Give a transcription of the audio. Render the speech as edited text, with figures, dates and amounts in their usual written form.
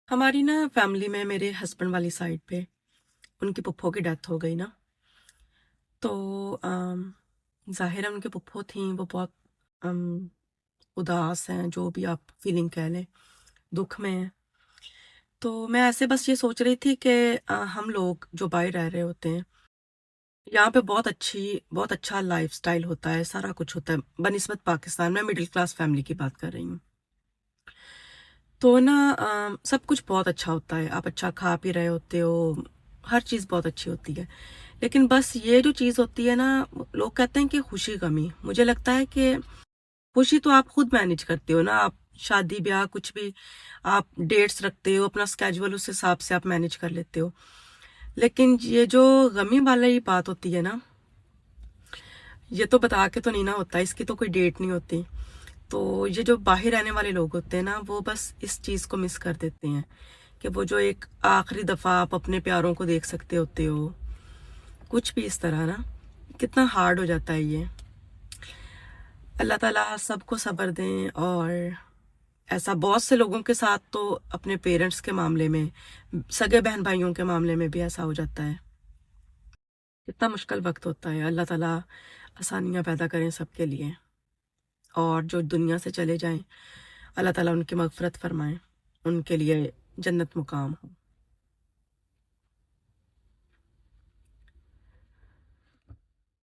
ہماری نا فیملی میں میرے ہسبینڈ والی سائڈ پہ ان کی پپھو کی ڈیتھ ہو گئی نا، تو ظاہر ہے ان کی پپھو تھیں، وہ بہت ام، اداس ہیں، جو بھی آپ فیلنگ کہہ لیں، دکھ میں ہیں۔ تو میں ایسے بس یہ سوچ رہی تھی کہ ہم لوگ جو باہر رہ رہے ہوتے ہیں، یہاں پہ بہت اچھا لائف سٹائل ہوتا ہے، سارا کچھ ہوتا ہے بنسبت پاکستان میں مڈل کلاس فیملی کی بات کر رہی ہوں۔ تو نا سب کچھ بہت اچھا ہوتا ہے، آپ اچھا کھا پی رہے ہوتے ہو، ہر چیز بہت اچھی ہوتی ہے۔ لیکن بس یہ جو چیز ہوتی ہے نا، لوگ کہتے ہیں کہ خوشی کمی، مجھے لگتا ہے کہ خوشی تو آپ خود مینج کرتے ہو نا، آپ شادی بیاہ کچھ بھی آپ ڈیٹس رکھتے ہو، اپنا اسکیجول اس حساب سے آپ مینج کر لیتے ہو۔ لیکن یہ جو غمی والی بات ہوتی ہے نا، یہ تو بتا کے تو نہیں نہ ہوتا، اس کی تو کوئی ڈیٹ نہیں ہوتی۔ تو یہ جو باہر رہنے والے لوگ ہوتے ہیں نا، وہ بس اس چیز کو مس کر دیتے ہیں کہ وہ جو ایک آخری دفعہ آپ اپنے پیاروں کو دیکھ سکتے ہوتے ہو، کچھ بھی اس طرح نا، کتنا ہارڈ ہو جاتا ہے یہ۔ اللہ تعالیٰ سب کو صبر دیں، اور ایسا بہت سے لوگوں کے ساتھ تو اپنے پیرنٹس کے معاملے میں، سگے بہن بھائیوں کے معاملے میں بھی ایسا ہو جاتا ہے، کتنا مشکل وقت ہوتا ہے۔ اللہ تعالیٰ آسانیاں پیدا کریں سب کے لیے، اور جو دنیا سے چلے جائیں اللہ تعالیٰ ان کی مغفرت فرمائیں، ان کے لیے جنت مقام ہو۔